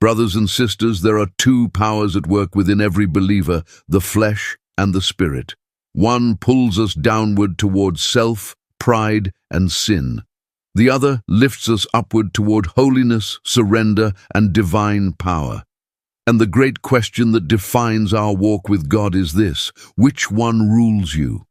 Brothers and sisters, there are two powers at work within every believer, the flesh and the spirit. One pulls us downward towards self, pride, and sin. The other lifts us upward toward holiness, surrender, and divine power. And the great question that defines our walk with God is this: which one rules you?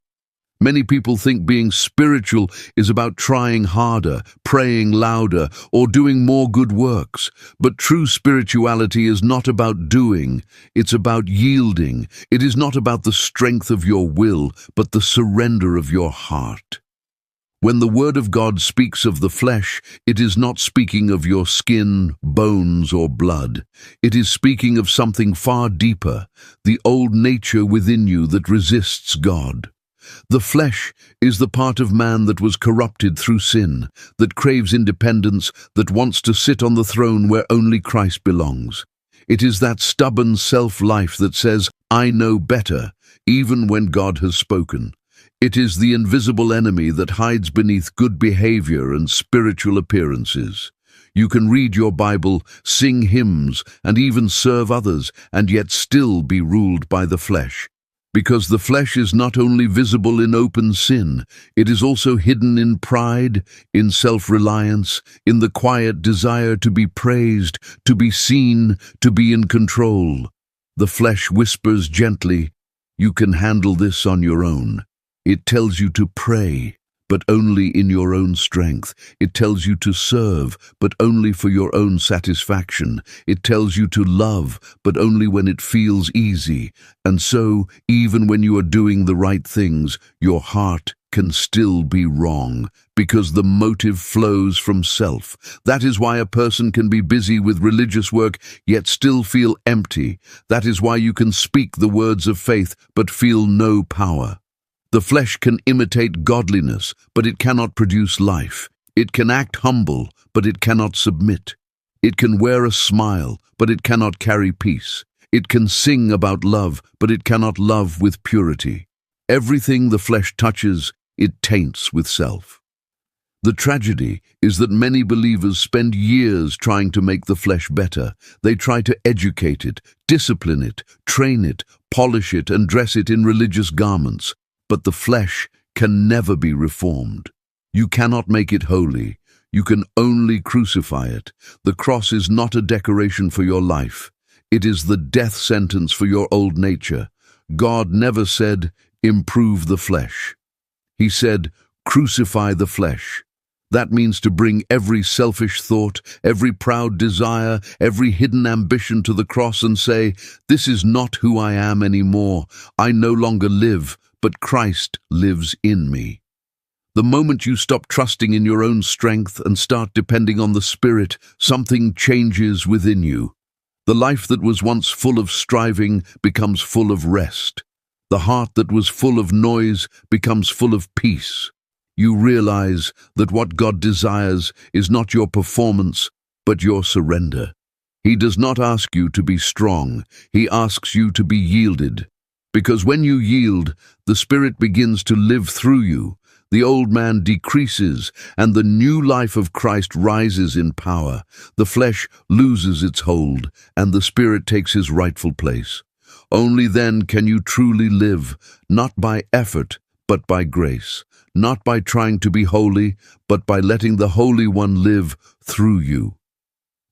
Many people think being spiritual is about trying harder, praying louder, or doing more good works. But true spirituality is not about doing, it's about yielding. It is not about the strength of your will, but the surrender of your heart. When the Word of God speaks of the flesh, it is not speaking of your skin, bones, or blood. It is speaking of something far deeper, the old nature within you that resists God. The flesh is the part of man that was corrupted through sin, that craves independence, that wants to sit on the throne where only Christ belongs. It is that stubborn self-life that says, "I know better," even when God has spoken. It is the invisible enemy that hides beneath good behavior and spiritual appearances. You can read your Bible, sing hymns, and even serve others, and yet still be ruled by the flesh. Because the flesh is not only visible in open sin, it is also hidden in pride, in self-reliance, in the quiet desire to be praised, to be seen, to be in control. The flesh whispers gently, "You can handle this on your own." It tells you to pray, but only in your own strength. It tells you to serve, but only for your own satisfaction. It tells you to love, but only when it feels easy. And so, even when you are doing the right things, your heart can still be wrong, because the motive flows from self. That is why a person can be busy with religious work, yet still feel empty. That is why you can speak the words of faith, but feel no power. The flesh can imitate godliness, but it cannot produce life. It can act humble, but it cannot submit. It can wear a smile, but it cannot carry peace. It can sing about love, but it cannot love with purity. Everything the flesh touches, it taints with self. The tragedy is that many believers spend years trying to make the flesh better. They try to educate it, discipline it, train it, polish it, and dress it in religious garments. But the flesh can never be reformed. You cannot make it holy. You can only crucify it. The cross is not a decoration for your life. It is the death sentence for your old nature. God never said, "Improve the flesh." He said, "Crucify the flesh." That means to bring every selfish thought, every proud desire, every hidden ambition to the cross and say, "This is not who I am anymore. I no longer live, but Christ lives in me." The moment you stop trusting in your own strength and start depending on the Spirit, something changes within you. The life that was once full of striving becomes full of rest. The heart that was full of noise becomes full of peace. You realize that what God desires is not your performance, but your surrender. He does not ask you to be strong. He asks you to be yielded. Because when you yield, the Spirit begins to live through you. The old man decreases, and the new life of Christ rises in power. The flesh loses its hold, and the Spirit takes his rightful place. Only then can you truly live, not by effort, but by grace. Not by trying to be holy, but by letting the Holy One live through you.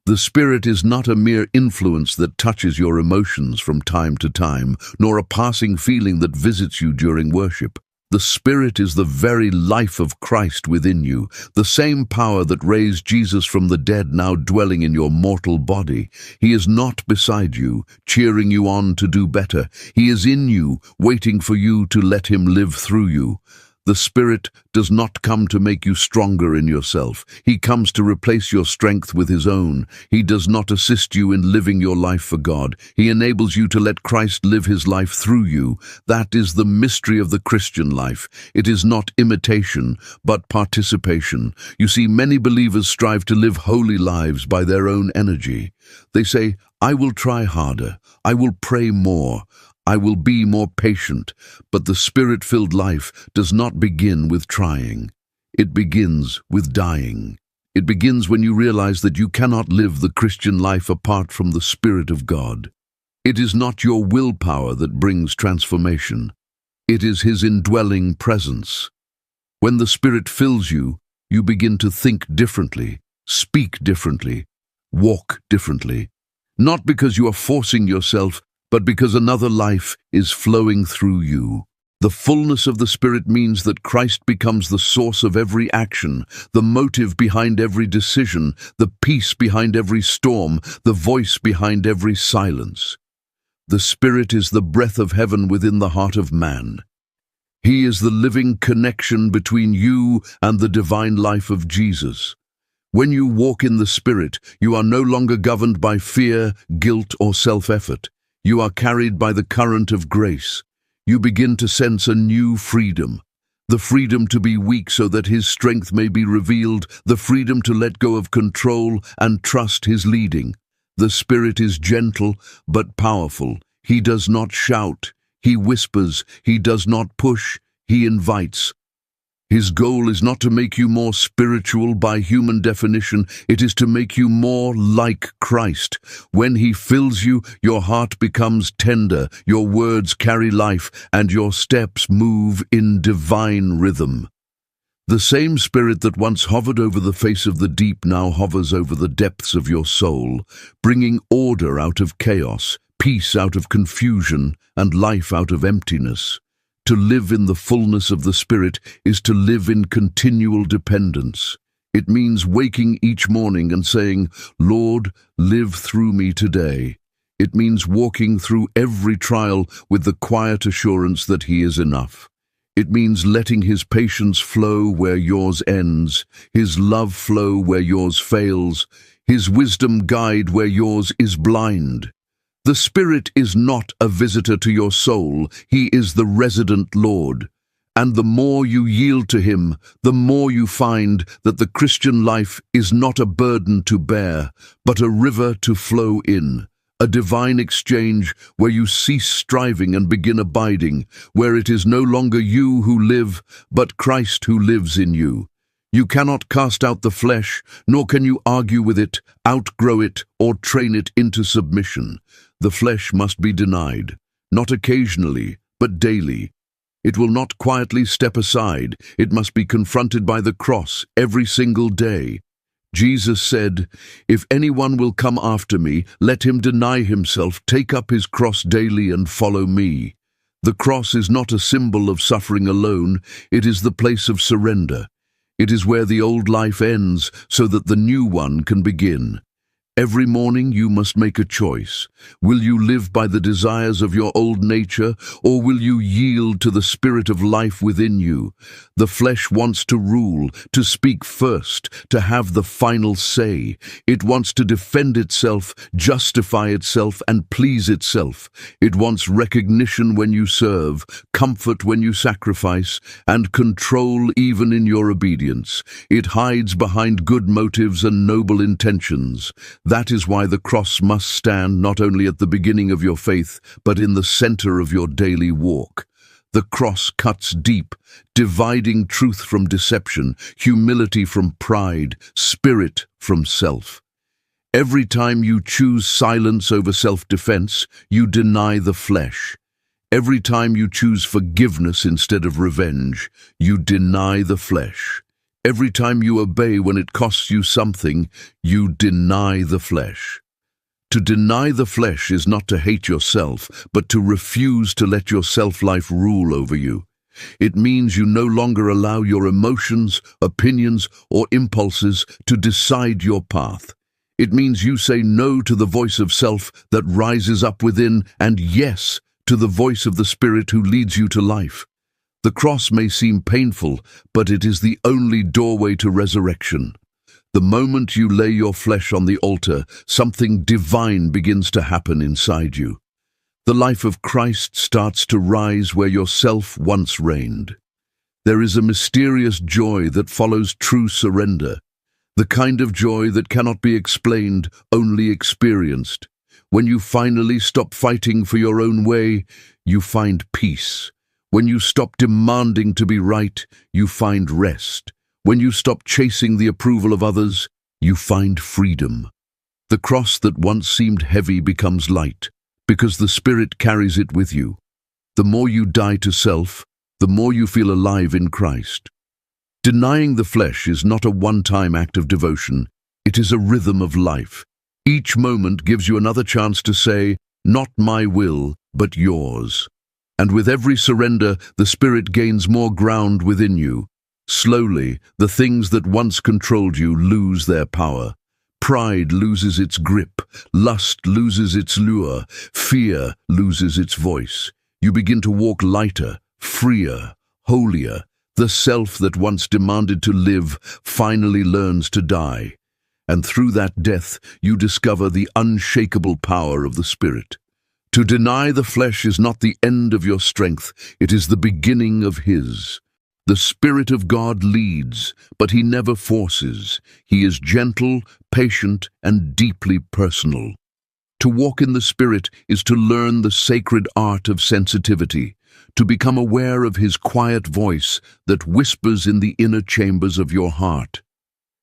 The Spirit is not a mere influence that touches your emotions from time to time, nor a passing feeling that visits you during worship. The Spirit is the very life of Christ within you, the same power that raised Jesus from the dead now dwelling in your mortal body. He is not beside you, cheering you on to do better. He is in you, waiting for you to let him live through you. The Spirit does not come to make you stronger in yourself. He comes to replace your strength with his own. He does not assist you in living your life for God. He enables you to let Christ live his life through you. That is the mystery of the Christian life. It is not imitation, but participation. You see, many believers strive to live holy lives by their own energy. They say, "I will try harder. I will pray more. I will be more patient." But the Spirit-filled life does not begin with trying. It begins with dying. It begins when you realize that you cannot live the Christian life apart from the Spirit of God. It is not your willpower that brings transformation. It is His indwelling presence. When the Spirit fills you, you begin to think differently, speak differently, walk differently. Not because you are forcing yourself, but because another life is flowing through you. The fullness of the Spirit means that Christ becomes the source of every action, the motive behind every decision, the peace behind every storm, the voice behind every silence. The Spirit is the breath of heaven within the heart of man. He is the living connection between you and the divine life of Jesus. When you walk in the Spirit, you are no longer governed by fear, guilt, or self-effort. You are carried by the current of grace. You begin to sense a new freedom. The freedom to be weak so that His strength may be revealed, the freedom to let go of control and trust His leading. The Spirit is gentle but powerful. He does not shout. He whispers. He does not push. He invites. His goal is not to make you more spiritual by human definition. It is to make you more like Christ. When He fills you, your heart becomes tender, your words carry life, and your steps move in divine rhythm. The same Spirit that once hovered over the face of the deep now hovers over the depths of your soul, bringing order out of chaos, peace out of confusion, and life out of emptiness. To live in the fullness of the Spirit is to live in continual dependence. It means waking each morning and saying, "Lord, live through me today." It means walking through every trial with the quiet assurance that He is enough. It means letting His patience flow where yours ends, His love flow where yours fails, His wisdom guide where yours is blind. The Spirit is not a visitor to your soul. He is the resident Lord. And the more you yield to Him, the more you find that the Christian life is not a burden to bear, but a river to flow in, a divine exchange where you cease striving and begin abiding, where it is no longer you who live, but Christ who lives in you. You cannot cast out the flesh, nor can you argue with it, outgrow it, or train it into submission. The flesh must be denied, not occasionally, but daily. It will not quietly step aside. It must be confronted by the cross every single day. Jesus said, "If anyone will come after me, let him deny himself, take up his cross daily and follow me." The cross is not a symbol of suffering alone. It is the place of surrender. It is where the old life ends so that the new one can begin. Every morning you must make a choice. Will you live by the desires of your old nature, or will you yield to the Spirit of life within you? The flesh wants to rule, to speak first, to have the final say. It wants to defend itself, justify itself, and please itself. It wants recognition when you serve, comfort when you sacrifice, and control even in your obedience. It hides behind good motives and noble intentions. That is why the cross must stand not only at the beginning of your faith, but in the center of your daily walk. The cross cuts deep, dividing truth from deception, humility from pride, spirit from self. Every time you choose silence over self-defense, you deny the flesh. Every time you choose forgiveness instead of revenge, you deny the flesh. Every time you obey when it costs you something, you deny the flesh. To deny the flesh is not to hate yourself, but to refuse to let your self-life rule over you. It means you no longer allow your emotions, opinions, or impulses to decide your path. It means you say no to the voice of self that rises up within and yes to the voice of the Spirit who leads you to life. The cross may seem painful, but it is the only doorway to resurrection. The moment you lay your flesh on the altar, something divine begins to happen inside you. The life of Christ starts to rise where your self once reigned. There is a mysterious joy that follows true surrender, the kind of joy that cannot be explained, only experienced. When you finally stop fighting for your own way, you find peace. When you stop demanding to be right, you find rest. When you stop chasing the approval of others, you find freedom. The cross that once seemed heavy becomes light, because the Spirit carries it with you. The more you die to self, the more you feel alive in Christ. Denying the flesh is not a one-time act of devotion, it is a rhythm of life. Each moment gives you another chance to say, "Not my will, but yours." And with every surrender, the Spirit gains more ground within you. Slowly, the things that once controlled you lose their power. Pride loses its grip, lust loses its lure, fear loses its voice. You begin to walk lighter, freer, holier. The self that once demanded to live finally learns to die. And through that death, you discover the unshakable power of the Spirit. To deny the flesh is not the end of your strength, it is the beginning of His. The Spirit of God leads, but He never forces. He is gentle, patient, and deeply personal. To walk in the Spirit is to learn the sacred art of sensitivity, to become aware of His quiet voice that whispers in the inner chambers of your heart.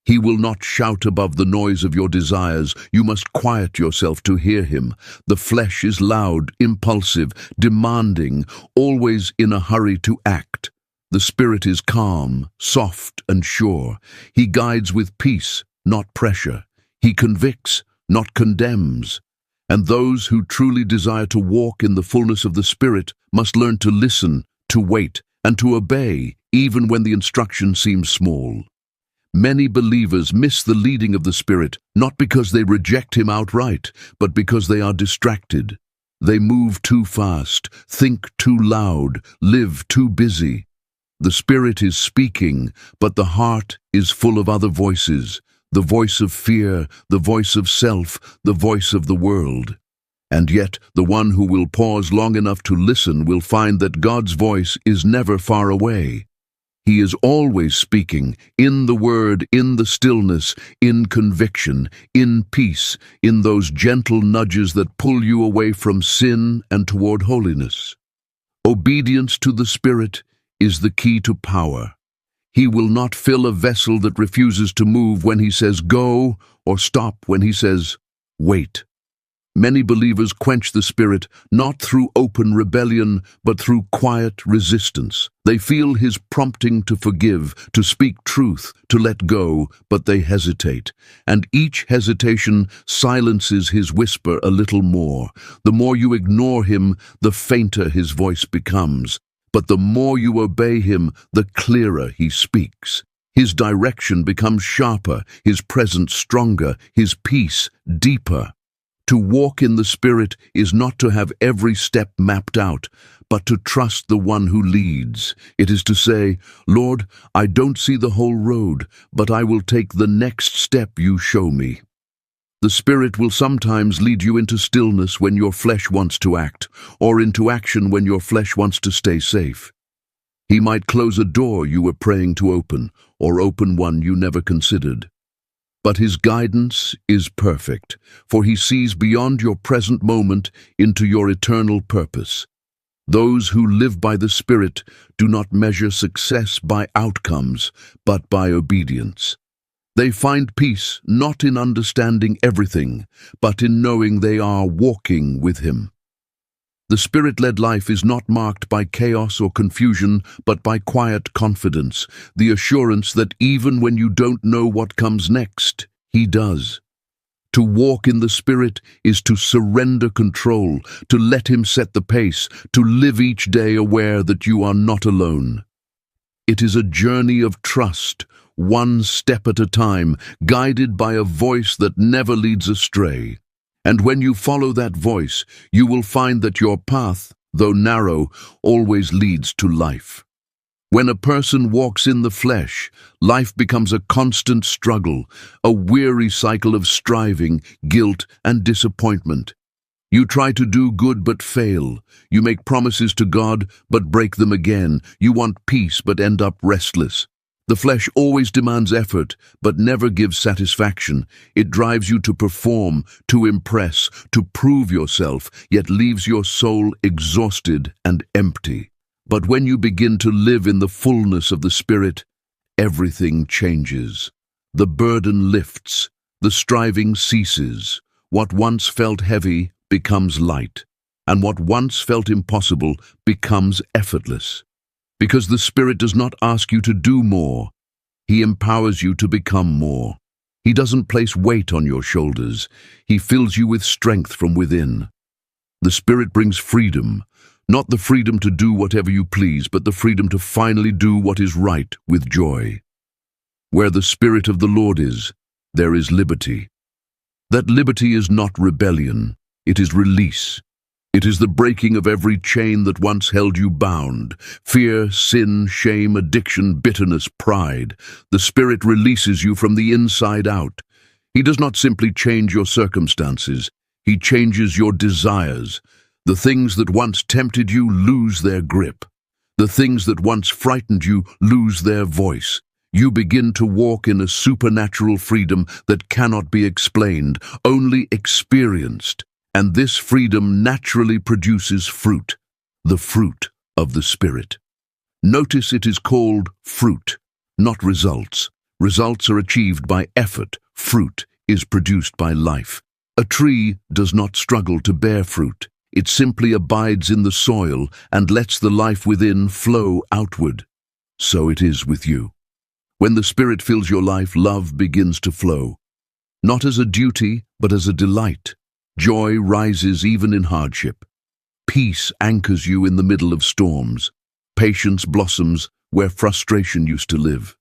He will not shout above the noise of your desires. You must quiet yourself to hear Him. The flesh is loud, impulsive, demanding, always in a hurry to act. The Spirit is calm, soft, and sure. He guides with peace, not pressure. He convicts, not condemns. And those who truly desire to walk in the fullness of the Spirit must learn to listen, to wait, and to obey, even when the instruction seems small. Many believers miss the leading of the Spirit, not because they reject Him outright, but because they are distracted. They move too fast, think too loud, live too busy. The Spirit is speaking, but the heart is full of other voices, the voice of fear, the voice of self, the voice of the world. And yet, the one who will pause long enough to listen will find that God's voice is never far away. He is always speaking, in the Word, in the stillness, in conviction, in peace, in those gentle nudges that pull you away from sin and toward holiness. Obedience to the Spirit is the key to power. He will not fill a vessel that refuses to move when He says go, or stop when He says wait. Many believers quench the Spirit not through open rebellion, but through quiet resistance. They feel His prompting to forgive, to speak truth, to let go, but they hesitate. And each hesitation silences His whisper a little more. The more you ignore Him, the fainter His voice becomes. But the more you obey Him, the clearer He speaks. His direction becomes sharper, His presence stronger, His peace deeper. To walk in the Spirit is not to have every step mapped out, but to trust the one who leads. It is to say, "Lord, I don't see the whole road, but I will take the next step you show me." The Spirit will sometimes lead you into stillness when your flesh wants to act, or into action when your flesh wants to stay safe. He might close a door you were praying to open, or open one you never considered. But His guidance is perfect, for He sees beyond your present moment into your eternal purpose. Those who live by the Spirit do not measure success by outcomes, but by obedience. They find peace not in understanding everything, but in knowing they are walking with Him. The Spirit-led life is not marked by chaos or confusion, but by quiet confidence, the assurance that even when you don't know what comes next, He does. To walk in the Spirit is to surrender control, to let Him set the pace, to live each day aware that you are not alone. It is a journey of trust, one step at a time, guided by a voice that never leads astray. And when you follow that voice, you will find that your path, though narrow, always leads to life. When a person walks in the flesh, life becomes a constant struggle, a weary cycle of striving, guilt, and disappointment. You try to do good but fail. You make promises to God but break them again. You want peace but end up restless. The flesh always demands effort, but never gives satisfaction. It drives you to perform, to impress, to prove yourself, yet leaves your soul exhausted and empty. But when you begin to live in the fullness of the Spirit, everything changes. The burden lifts, the striving ceases. What once felt heavy becomes light, and what once felt impossible becomes effortless. Because the Spirit does not ask you to do more, He empowers you to become more. He doesn't place weight on your shoulders. He fills you with strength from within. The Spirit brings freedom, not the freedom to do whatever you please, but the freedom to finally do what is right with joy. Where the Spirit of the Lord is, there is liberty. That liberty is not rebellion, it is release. It is the breaking of every chain that once held you bound. Fear, sin, shame, addiction, bitterness, pride. The Spirit releases you from the inside out. He does not simply change your circumstances. He changes your desires. The things that once tempted you lose their grip. The things that once frightened you lose their voice. You begin to walk in a supernatural freedom that cannot be explained, only experienced. And this freedom naturally produces fruit, the fruit of the Spirit. Notice it is called fruit, not results. Results are achieved by effort. Fruit is produced by life. A tree does not struggle to bear fruit. It simply abides in the soil and lets the life within flow outward. So it is with you. When the Spirit fills your life, love begins to flow. Not as a duty, but as a delight. Joy rises even in hardship. Peace anchors you in the middle of storms. Patience blossoms where frustration used to live.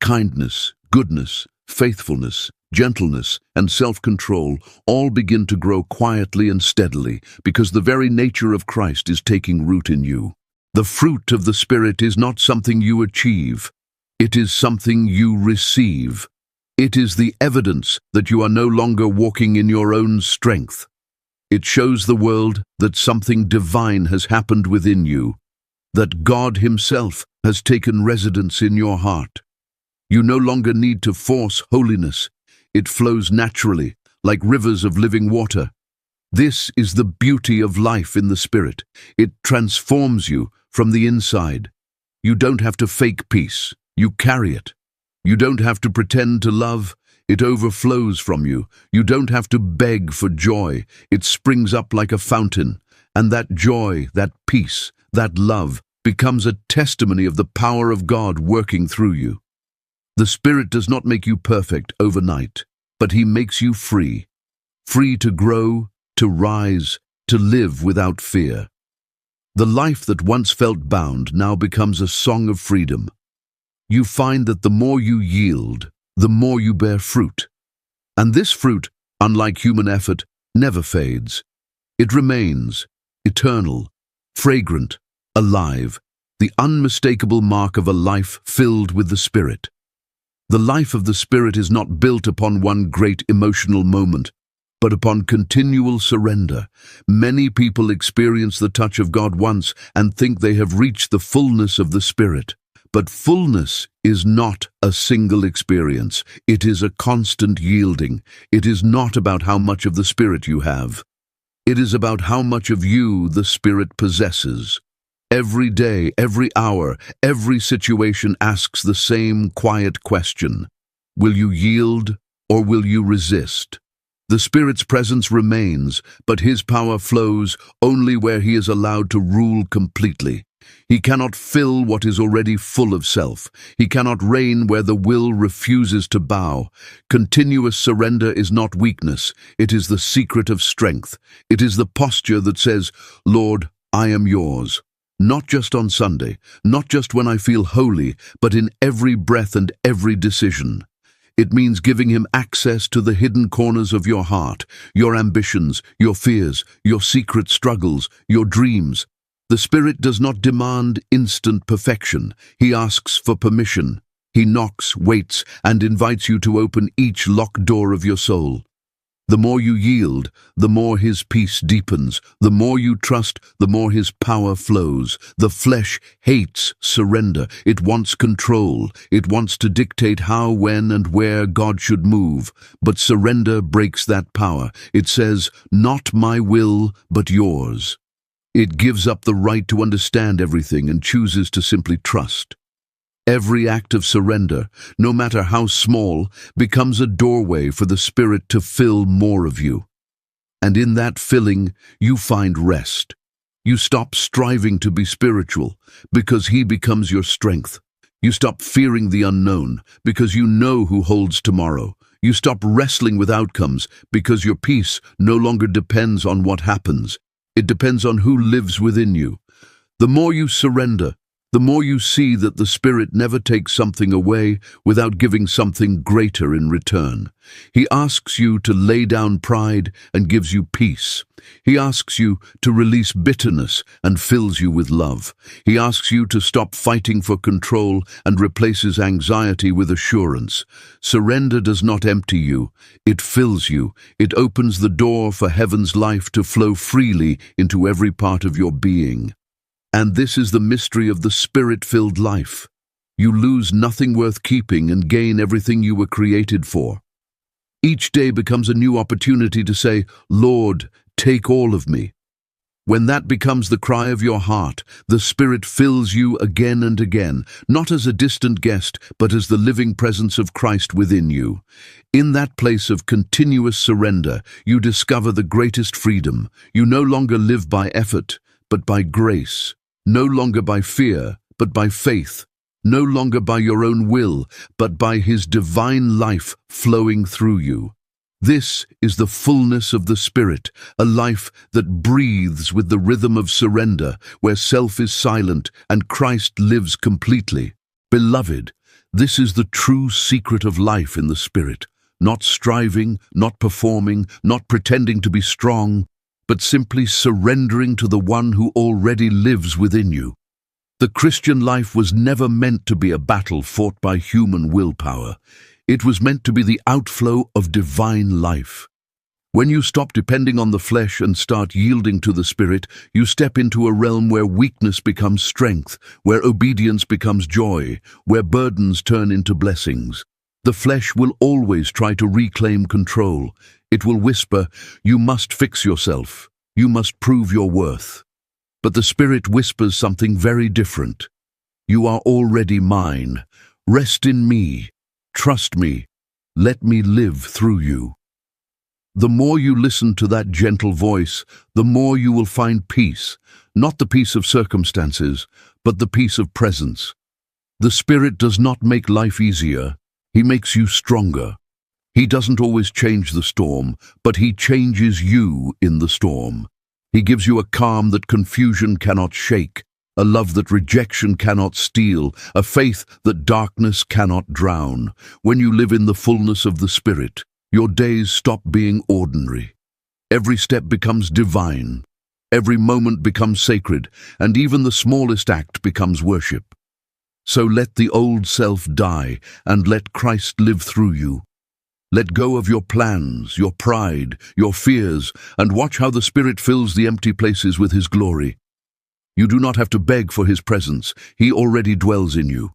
Kindness, goodness, faithfulness, gentleness, and self-control all begin to grow quietly and steadily because the very nature of Christ is taking root in you. The fruit of the Spirit is not something you achieve. It is something you receive. It is the evidence that you are no longer walking in your own strength. It shows the world that something divine has happened within you, that God Himself has taken residence in your heart. You no longer need to force holiness. It flows naturally, like rivers of living water. This is the beauty of life in the Spirit. It transforms you from the inside. You don't have to fake peace. You carry it. You don't have to pretend to love. It overflows from you. You don't have to beg for joy. It springs up like a fountain. And that joy, that peace, that love becomes a testimony of the power of God working through you. The Spirit does not make you perfect overnight, but He makes you free. Free to grow, to rise, to live without fear. The life that once felt bound now becomes a song of freedom. You find that the more you yield, the more you bear fruit. And this fruit, unlike human effort, never fades. It remains, eternal, fragrant, alive, the unmistakable mark of a life filled with the Spirit. The life of the Spirit is not built upon one great emotional moment, but upon continual surrender. Many people experience the touch of God once and think they have reached the fullness of the Spirit. But fullness is not a single experience. It is a constant yielding. It is not about how much of the Spirit you have. It is about how much of you the Spirit possesses. Every day, every hour, every situation asks the same quiet question. Will you yield or will you resist? The Spirit's presence remains, but His power flows only where He is allowed to rule completely. He cannot fill what is already full of self. He cannot reign where the will refuses to bow. Continuous surrender is not weakness. It is the secret of strength. It is the posture that says, Lord, I am yours. Not just on Sunday, not just when I feel holy, but in every breath and every decision. It means giving Him access to the hidden corners of your heart, your ambitions, your fears, your secret struggles, your dreams. The Spirit does not demand instant perfection. He asks for permission. He knocks, waits, and invites you to open each locked door of your soul. The more you yield, the more His peace deepens. The more you trust, the more His power flows. The flesh hates surrender. It wants control. It wants to dictate how, when, and where God should move. But surrender breaks that power. It says, not my will, but yours. It gives up the right to understand everything and chooses to simply trust. Every act of surrender, no matter how small, becomes a doorway for the Spirit to fill more of you. And in that filling, you find rest. You stop striving to be spiritual because He becomes your strength. You stop fearing the unknown because you know who holds tomorrow. You stop wrestling with outcomes because your peace no longer depends on what happens. It depends on who lives within you. The more you surrender, the more you see that the Spirit never takes something away without giving something greater in return. He asks you to lay down pride and gives you peace. He asks you to release bitterness and fills you with love. He asks you to stop fighting for control and replaces anxiety with assurance. Surrender does not empty you. It fills you. It opens the door for heaven's life to flow freely into every part of your being. And this is the mystery of the Spirit-filled life. You lose nothing worth keeping and gain everything you were created for. Each day becomes a new opportunity to say, "Lord, take all of me." When that becomes the cry of your heart, the Spirit fills you again and again, not as a distant guest, but as the living presence of Christ within you. In that place of continuous surrender, you discover the greatest freedom. You no longer live by effort, but by grace. No longer by fear, but by faith. No longer by your own will, but by His divine life flowing through you. This is the fullness of the Spirit, a life that breathes with the rhythm of surrender, where self is silent and Christ lives completely. Beloved, this is the true secret of life in the Spirit. Not striving, not performing, not pretending to be strong, but simply surrendering to the one who already lives within you. The Christian life was never meant to be a battle fought by human willpower. It was meant to be the outflow of divine life. When you stop depending on the flesh and start yielding to the Spirit, you step into a realm where weakness becomes strength, where obedience becomes joy, where burdens turn into blessings. The flesh will always try to reclaim control. It will whisper, "You must fix yourself. You must prove your worth." But the Spirit whispers something very different. "You are already mine. Rest in me. Trust me. Let me live through you." The more you listen to that gentle voice, the more you will find peace, not the peace of circumstances, but the peace of presence. The Spirit does not make life easier. He makes you stronger. He doesn't always change the storm, but He changes you in the storm. He gives you a calm that confusion cannot shake, a love that rejection cannot steal, a faith that darkness cannot drown. When you live in the fullness of the Spirit, your days stop being ordinary. Every step becomes divine. Every moment becomes sacred, and even the smallest act becomes worship. So let the old self die, and let Christ live through you. Let go of your plans, your pride, your fears, and watch how the Spirit fills the empty places with His glory. You do not have to beg for His presence. He already dwells in you.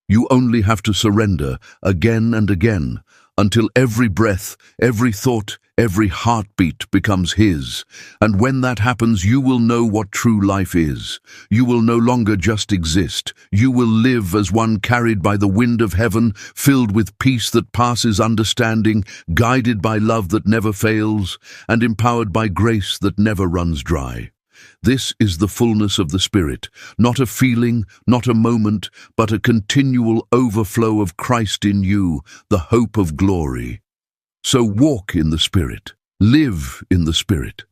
You only have to surrender again and again, until every breath, every thought, every heartbeat becomes His. And when that happens, you will know what true life is. You will no longer just exist. You will live as one carried by the wind of heaven, filled with peace that passes understanding, guided by love that never fails, and empowered by grace that never runs dry. This is the fullness of the Spirit, not a feeling, not a moment, but a continual overflow of Christ in you, the hope of glory. So walk in the Spirit, live in the Spirit,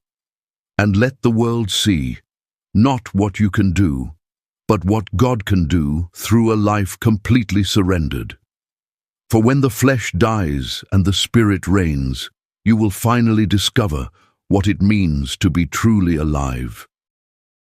and let the world see, not what you can do, but what God can do through a life completely surrendered. For when the flesh dies and the Spirit reigns, you will finally discover what it means to be truly alive.